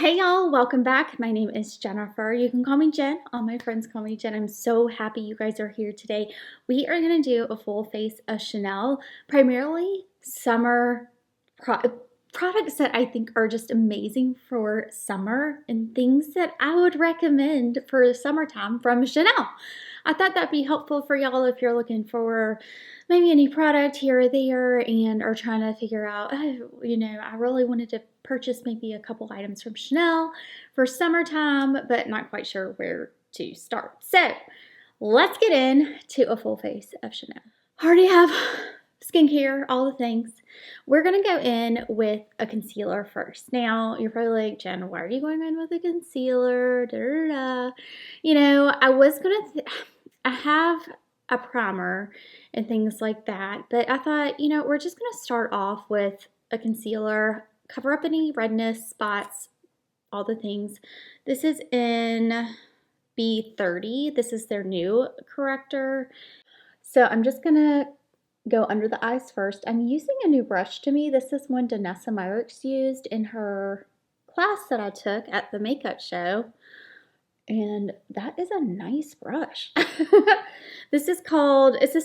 Hey y'all, welcome back. My name is Jennifer. You can call me Jen. All my friends call me Jen. I'm so happy you guys are here today. We are going to do a full face of Chanel, primarily summer products that I think are just amazing for summer and things that I would recommend for the summertime from Chanel. I thought that'd be helpful for y'all if you're looking for maybe any product here or there and are trying to figure out, oh, I really wanted to purchase maybe a couple items from Chanel for summertime, but not quite sure where to start. So let's get into a full face of Chanel. Already have skincare, all the things. We're going to go in with a concealer first. Now, you're probably like, Jen, why are you going in with a concealer? Da, da, da. I have a primer and things like that, but I thought, we're just going to start off with a concealer, cover up any redness, spots, all the things. This is in B30. This is their new corrector. So I'm just going to go under the eyes first. I'm using a new brush to me. This is one Danessa Myricks used in her class that I took at the makeup show. And that is a nice brush. This is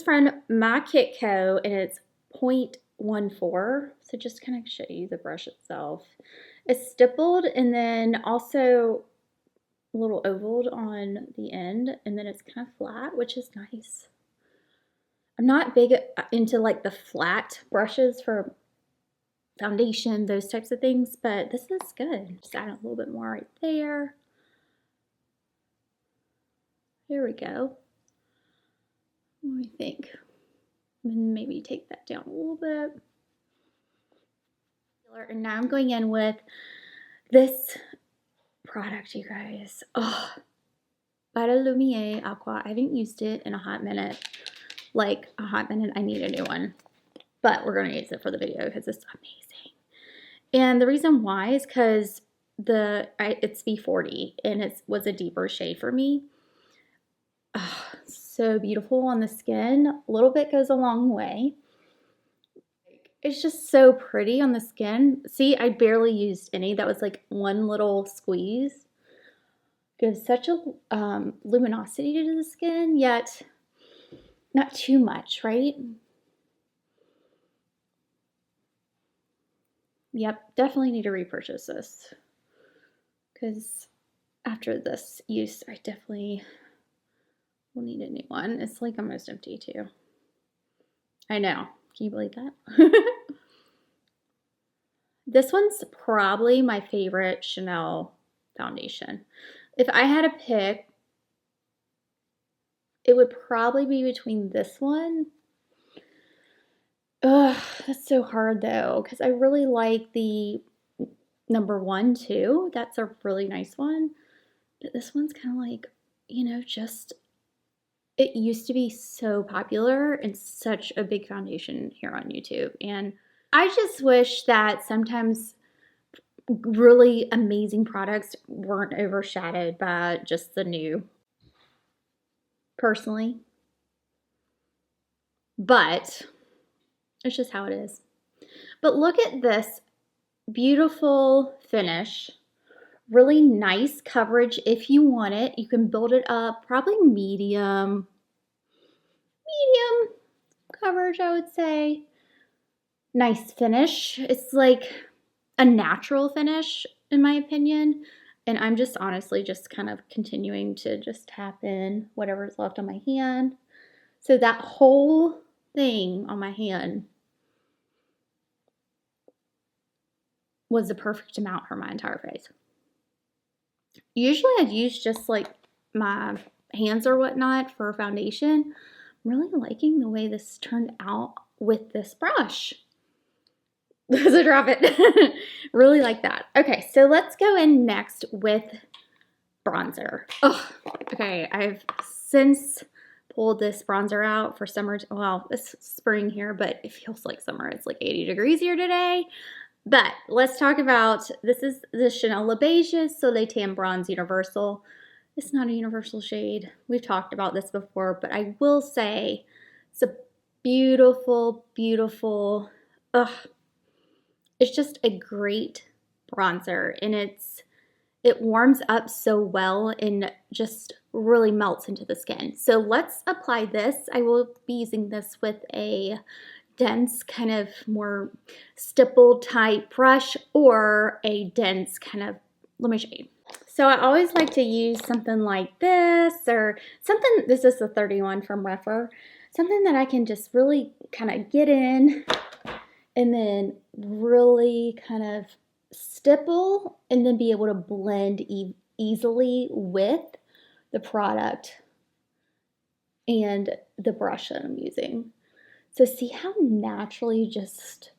from My Kit Co. and it's 0.14. So just kind of show you the brush itself. It's stippled and then also a little ovaled on the end. And then it's kind of flat, which is nice. I'm not big into like the flat brushes for foundation, those types of things, but this is good. Just add a little bit more right there. There we go. What do you think? Maybe take that down a little bit. And now I'm going in with this product, you guys. Oh, By the Lumiere Aqua. I haven't used it in a hot minute. Like a hot minute, I need a new one. But we're going to use it for the video because it's amazing. And the reason why is because it's B40 and it was a deeper shade for me. Oh, so beautiful on the skin. A little bit goes a long way. It's just so pretty on the skin. See, I barely used any. That was like one little squeeze. Gives such a luminosity to the skin, yet not too much, right? Yep, definitely need to repurchase this. Because after this use, I definitely will need a new one. It's like almost empty too. I know. Can you believe that? This one's probably my favorite Chanel foundation. If I had to pick, it would probably be between this one. Ugh, that's so hard though, because I really like the number 1 too. That's a really nice one. But this one's kind of like, it used to be so popular and such a big foundation here on YouTube. And I just wish that sometimes really amazing products weren't overshadowed by just the new, personally. But it's just how it is. But look at this beautiful finish. Really nice coverage if you want it. You can build it up, probably medium coverage, I would say. Nice finish. It's like a natural finish, in my opinion. And I'm just honestly just kind of continuing to just tap in whatever's left on my hand. So that whole thing on my hand was the perfect amount for my entire face. Usually I'd use just like my hands or whatnot for foundation. I'm really liking the way this turned out with this brush. So drop it. Really like that. Okay, so let's go in next with bronzer. Oh, okay, I've since pulled this bronzer out for summer. Well, it's spring here, but it feels like summer. It's like 80 degrees here today. But let's talk about, this is the Chanel Le Beiges Soleil Tan Bronze Universal. It's not a universal shade. We've talked about this before, but I will say it's a beautiful, it's just a great bronzer, and it's it warms up so well and just really melts into the skin. So let's apply this. I will be using this with a dense kind of more stipple type brush or a dense kind of, let me show you. So I always like to use something like this or something, this is the 31 from Repher, something that I can just really kind of get in and then really kind of stipple and then be able to blend easily with the product and the brush that I'm using. So see how naturally just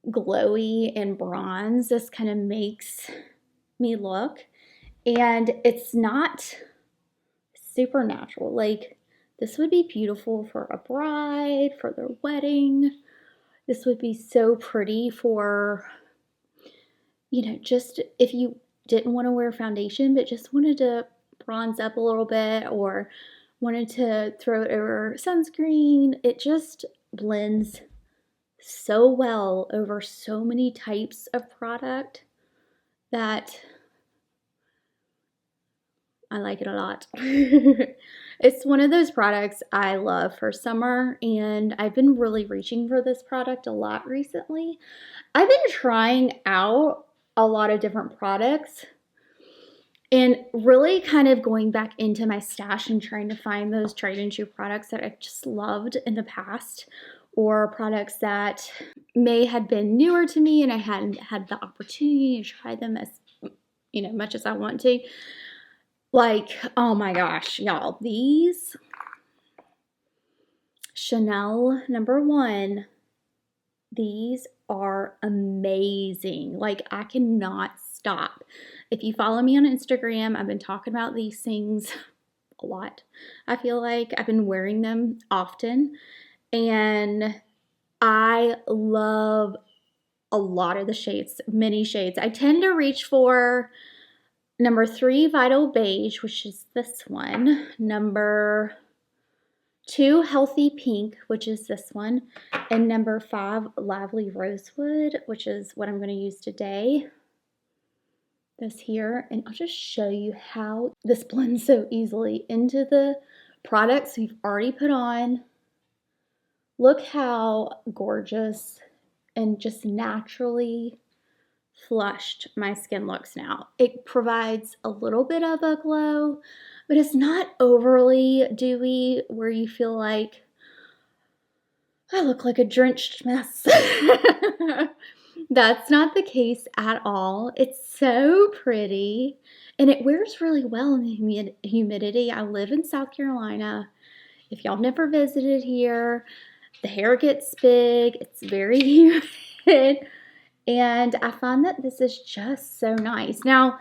glowy and bronze this kind of makes me look. And it's not super natural. Like this would be beautiful for a bride, for their wedding. This would be so pretty for, you know, just if you didn't want to wear foundation, but just wanted to bronze up a little bit or wanted to throw it over sunscreen. It just blends so well over so many types of product that I like it a lot. It's one of those products I love for summer, and I've been really reaching for this product a lot recently. I've been trying out a lot of different products and really kind of going back into my stash and trying to find those tried and true products that I've just loved in the past, or products that may have been newer to me and I hadn't had the opportunity to try them as, you know, much as I want to. Like, oh my gosh, y'all, these Chanel #1, these are amazing. Like, I cannot stop. If you follow me on Instagram, I've been talking about these things a lot. I feel like I've been wearing them often, and I love a lot of the shades, many shades. I tend to reach for #3 Vital Beige, which is this one. #2 Healthy Pink, which is this one. And #5 Lively Rosewood, which is what I'm going to use today. This here. And I'll just show you how this blends so easily into the products we've already put on. Look how gorgeous and just naturally flushed my skin looks now. It provides a little bit of a glow, but it's not overly dewy where you feel like I look like a drenched mess. That's not the case at all. It's so pretty and it wears really well in the humidity. I live in South Carolina. If y'all never visited here, the hair gets big. It's very humid. And I find that this is just so nice. Now,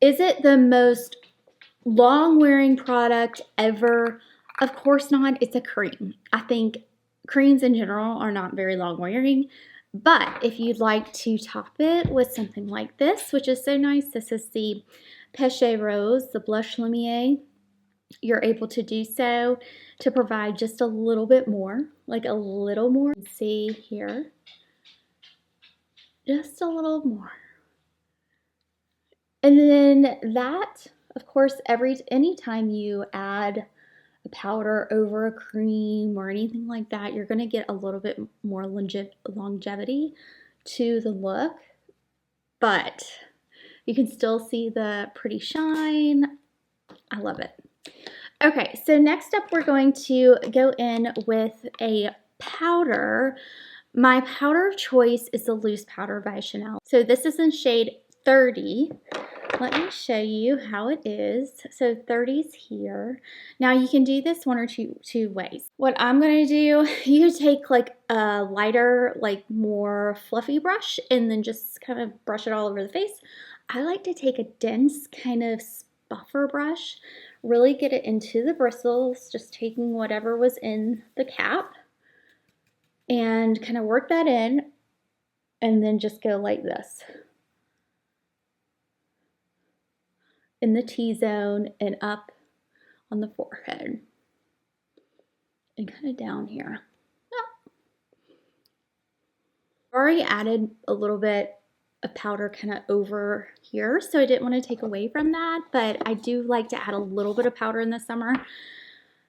is it the most long-wearing product ever? Of course not. It's a cream. I think creams in general are not very long-wearing. But if you'd like to top it with something like this, which is so nice, this is the Peche Rose, the Blush Lumiere. You're able to do so to provide just a little bit more, like a little more. See here. Just a little more. And then that, of course, anytime you add a powder over a cream or anything like that, you're going to get a little bit more longevity to the look. But you can still see the pretty shine. I love it. Okay, so next up we're going to go in with a powder. My powder of choice is the Loose Powder by Chanel. So this is in shade 30. Let me show you how it is. So 30's here. Now you can do this one or two ways. What I'm going to do, you can take like a lighter, like more fluffy brush and then just kind of brush it all over the face. I like to take a dense kind of spuffer brush, really get it into the bristles, just taking whatever was in the cap and kind of work that in and then just go like this. In the T-zone and up on the forehead and kind of down here. Already added a little bit of powder kind of over here, so I didn't want to take away from that, but I do like to add a little bit of powder in the summer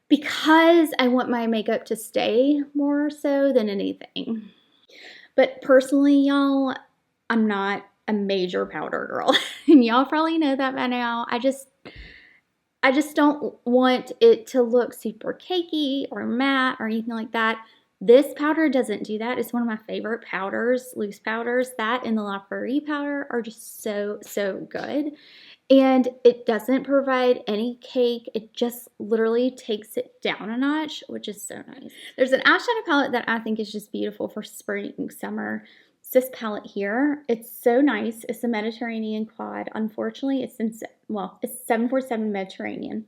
because I want my makeup to stay more so than anything. But personally, y'all, I'm not a major powder girl. And y'all probably know that by now. I just don't want it to look super cakey or matte or anything like that. This powder doesn't do that. It's one of my favorite powders, loose powders. That and the La Prairie powder are just so, so good. And it doesn't provide any cake. It just literally takes it down a notch, which is so nice. There's an eyeshadow palette that I think is just beautiful for spring and summer. It's this palette here. It's so nice. It's a Mediterranean quad. Unfortunately, it's 747 Mediterranean.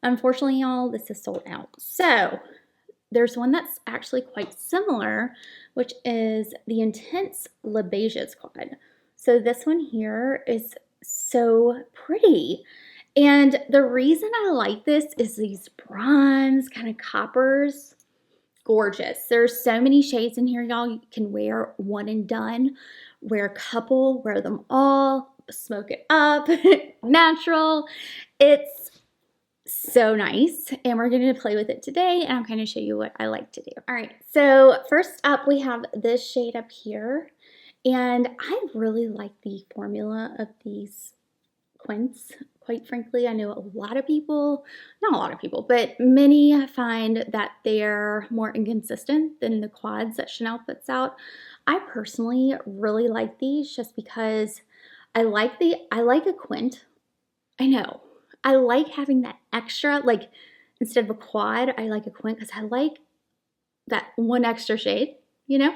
Unfortunately, y'all, this is sold out. So there's one that's actually quite similar, which is the Intense Beiges quad. So this one here is so pretty. And the reason I like this is these bronze kind of coppers. Gorgeous. There's so many shades in here, y'all. You can wear one and done, wear a couple, wear them all, smoke it up, natural. It's so nice, and we're going to play with it today, and I'm going to show you what I like to do. All right, so first up we have this shade up here, and I really like the formula of these quints. Quite frankly, I know a lot of people, not a lot of people, but many find that they're more inconsistent than the quads that Chanel puts out. I personally really like these just because I like a quint. I know. I like having that extra, like instead of a quad, I like a quint because I like that one extra shade, you know?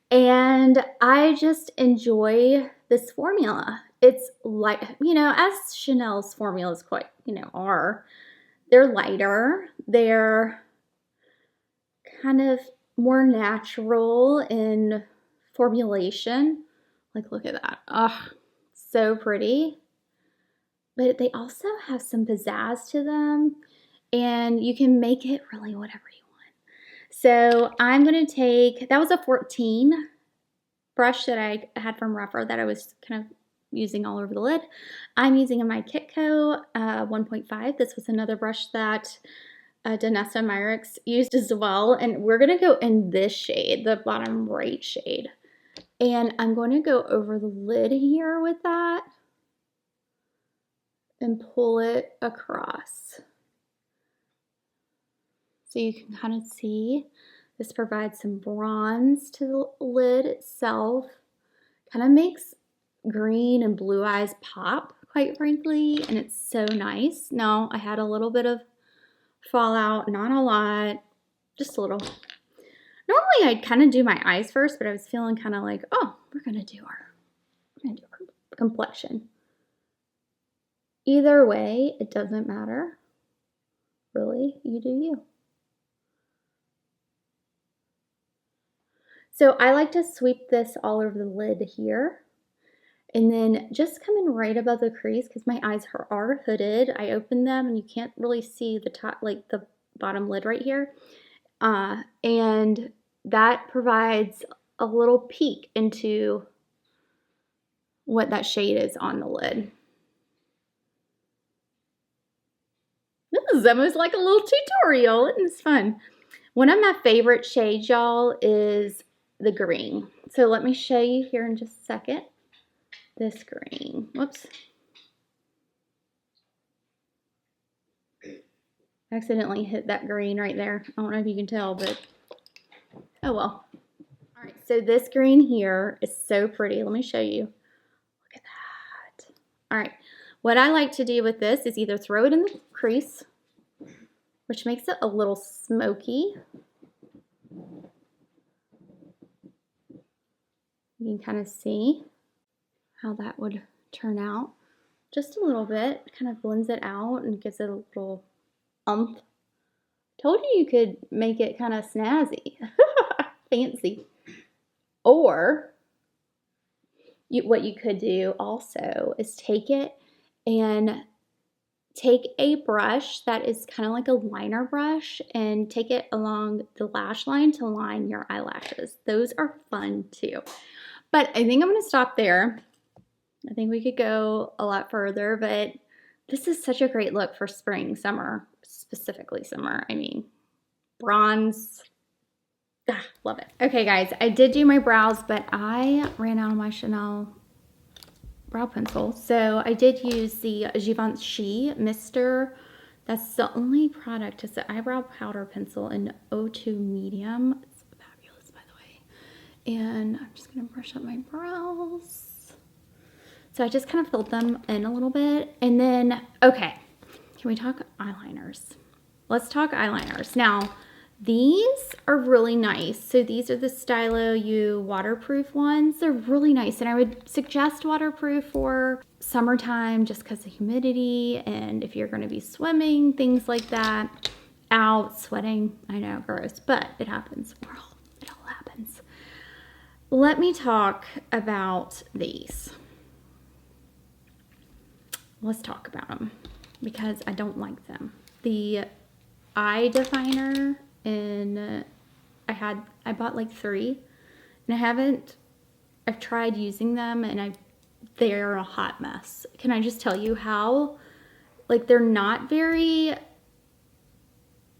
And I just enjoy this formula. It's light, you know, as Chanel's formulas quite, you know, are. They're lighter. They're kind of more natural in formulation. Like, look at that. Oh, so pretty. But they also have some pizzazz to them, and you can make it really whatever you want. So I'm going to take, that was a 14 brush that I had from Rougher that I was kind of using all over the lid. I'm using my Kitco 1.5. This was another brush that Danessa Myricks used as well. And we're going to go in this shade, the bottom right shade. And I'm going to go over the lid here with that and pull it across. So you can kind of see this provides some bronze to the lid itself. Kind of makes green and blue eyes pop, quite frankly, and it's so nice. Now, I had a little bit of fallout, not a lot, just a little. Normally, I'd kind of do my eyes first, but I was feeling kind of like, oh, we're gonna do our complexion. Either way, it doesn't matter. Really, you do you. So I like to sweep this all over the lid here. And then just come in right above the crease because my eyes are hooded. I open them and you can't really see the top, like the bottom lid right here. And that provides a little peek into what that shade is on the lid. This is almost like a little tutorial. It's fun. One of my favorite shades, y'all, is the green. So let me show you here in just a second. This green. Whoops. Accidentally hit that green right there. I don't know if you can tell, but oh well. All right, so this green here is so pretty. Let me show you. Look at that. All right, what I like to do with this is either throw it in the crease, which makes it a little smoky. You can kind of see how that would turn out. Just a little bit, kind of blends it out and gives it a little umph. Told you could make it kind of snazzy, fancy. Or what you could do also is take it and take a brush that is kind of like a liner brush and take it along the lash line to line your eyelashes. Those are fun too. But I think I'm going to stop there I think we could go a lot further, but this is such a great look for spring, summer, specifically summer. I mean, bronze. Ah, love it. Okay, guys, I did do my brows, but I ran out of my Chanel brow pencil. So I did use the Givenchy Mister. That's the only product. It's the eyebrow powder pencil in O2 medium. It's fabulous, by the way. And I'm just gonna brush up my brows. So I just kind of filled them in a little bit. And then, okay, can we talk eyeliners? Let's talk eyeliners. Now, these are really nice. So these are the Stylo U waterproof ones. They're really nice. And I would suggest waterproof for summertime just because of humidity. And if you're going to be swimming, things like that. Out, sweating. I know, gross, but it happens. It all happens. Let me talk about these. Let's talk about them because I don't like them. The eye definer, and I bought like 3, and I've tried using them, and they're a hot mess. Can I just tell you how, like, they're not very,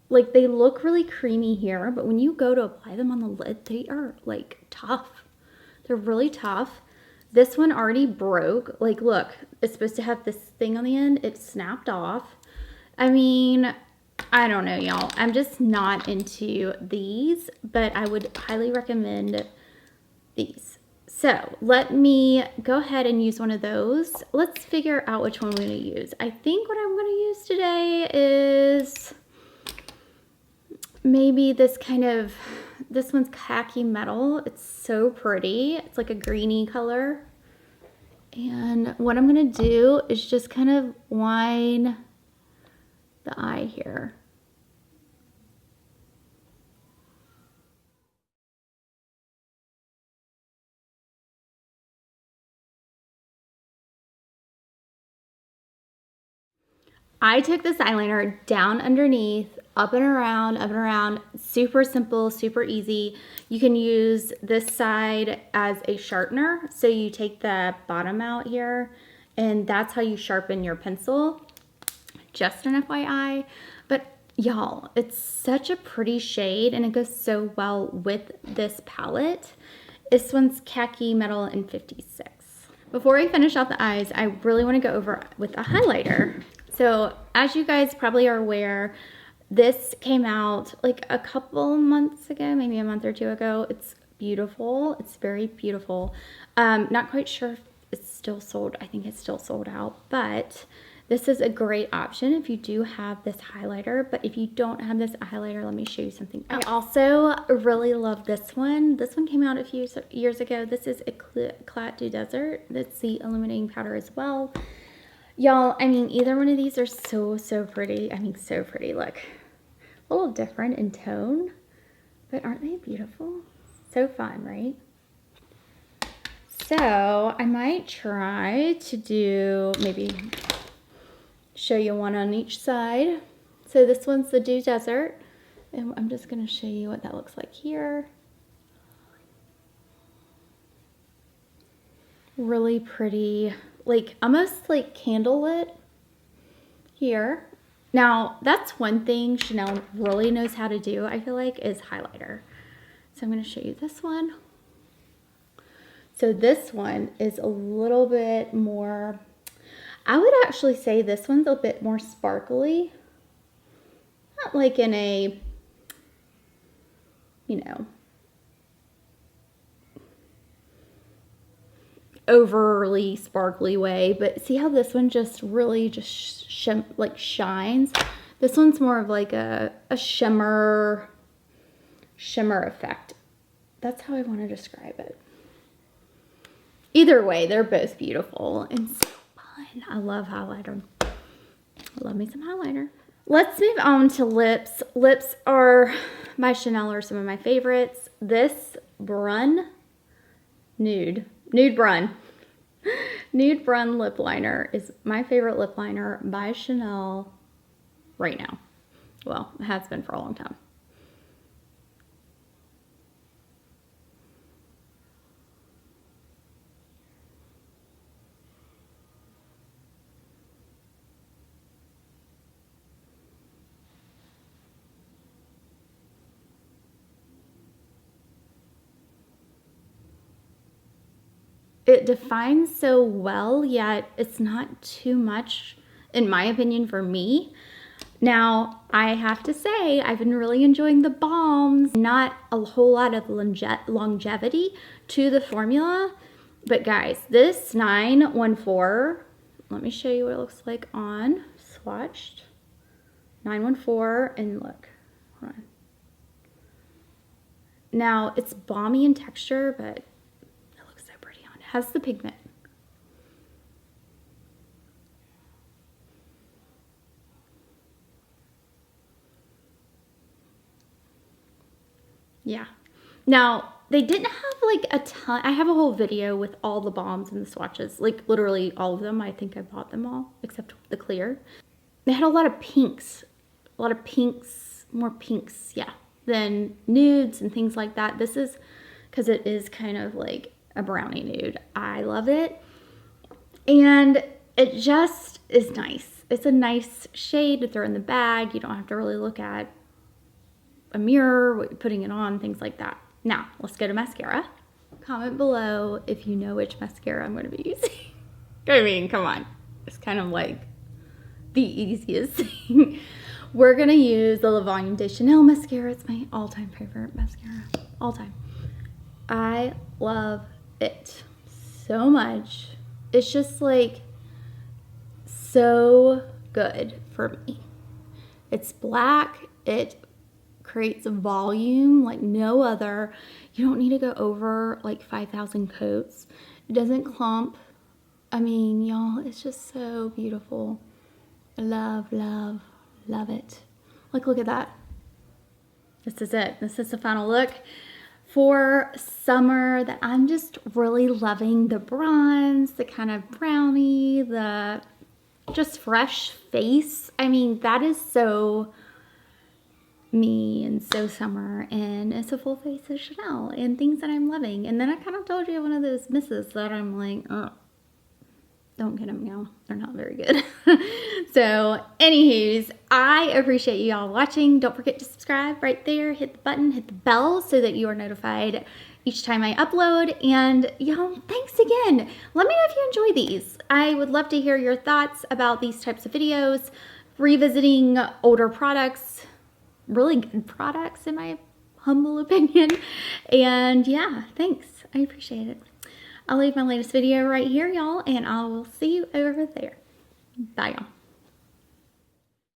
like, they look really creamy here, but when you go to apply them on the lid, they are like tough. They're really tough. This one already broke. Like, look, it's supposed to have this thing on the end. It snapped off. I mean, I don't know, y'all. I'm just not into these, but I would highly recommend these. So let me go ahead and use one of those. Let's figure out which one I'm going to use. I think what I'm going to use today is maybe this one's khaki metal. It's so pretty. It's like a greeny color. And what I'm going to do is just kind of line the eye here. I took this eyeliner down underneath, up and around, super simple, super easy. You can use this side as a sharpener. So you take the bottom out here, and that's how you sharpen your pencil. Just an FYI. But y'all, it's such a pretty shade, and it goes so well with this palette. This one's khaki metal in 56. Before I finish off the eyes, I really want to go over with a highlighter. So as you guys probably are aware, this came out like a couple months ago, maybe a month or 2 ago. It's beautiful. It's very beautiful. Not quite sure if it's still sold. I think it's still sold out, but this is a great option if you do have this highlighter. But if you don't have this highlighter, let me show you something else. I also really love this one. This one came out a few years ago. This is a Cle de Desert. That's the illuminating powder as well. Y'all, I mean, either one of these are so pretty. I mean, so pretty. Look, a little different in tone, but aren't they beautiful? So fun, right? So I might try to do, maybe show you one on each side. So this one's the Dew Desert, and I'm just going to show you what that looks like here. Really pretty, like almost like candlelit here. Now that's one thing Chanel really knows how to do, I feel like, is highlighter. So I'm going to show you this one. So this one is a little bit more, I would actually say this one's a bit more sparkly. Not like in a, you know, overly sparkly way, but see how this one just really just like shines. This one's more of like a shimmer effect. That's how I want to describe it. Either way, they're both beautiful and so fun. I love highlighter. I love me some highlighter. Let's move on to lips. Lips are by Chanel are some of my favorites. This Brun Nude Brun lip liner is my favorite lip liner by Chanel right now. Well, it has been for a long time. It defines so well, yet it's not too much, in my opinion, for me. Now, I have to say, I've been really enjoying the balms. Not a whole lot of longevity to the formula. But guys, this 914, let me show you what it looks like on swatched. 914, and look, hold on. Now, it's balmy in texture, but it looks so pretty on. It has the pigment. Yeah. Now, they didn't have like a ton. I have a whole video with all the balms and the swatches, like literally all of them. I think I bought them all except the clear. They had a lot of pinks, more pinks, yeah, than nudes and things like that. This is because it is kind of like a brownie nude. I love it. And it just is nice. It's a nice shade to throw in the bag. You don't have to really look at a mirror, putting it on, things like that. Now, let's go to mascara. Comment below if you know which mascara I'm going to be using. I mean, come on. It's kind of like the easiest thing. We're going to use the Le Volume de Chanel mascara. It's my all-time favorite mascara. All time. I love it so much. It's just like so good for me. It's black. It creates a volume like no other. You don't need to go over like 5,000 coats. It doesn't clump. I mean, y'all, it's just so beautiful. I love, love, love it. Like, look at that. This is it. This is the final look for summer that I'm just really loving. The bronze, the kind of brownie, the just fresh face. I mean, that is so me and so summer, and it's a full face of Chanel and things that I'm loving. And then I kind of told you one of those misses that I'm like, oh, don't get them, y'all. They're not very good. So, anywho's, I appreciate you all watching. Don't forget to subscribe right there. Hit the button, hit the bell so that you are notified each time I upload. And y'all, thanks again. Let me know if you enjoy these. I would love to hear your thoughts about these types of videos, revisiting older products, really good products in my humble opinion. And yeah, thanks. I appreciate it. I'll leave my latest video right here, y'all, and I will see you over there. Bye, y'all.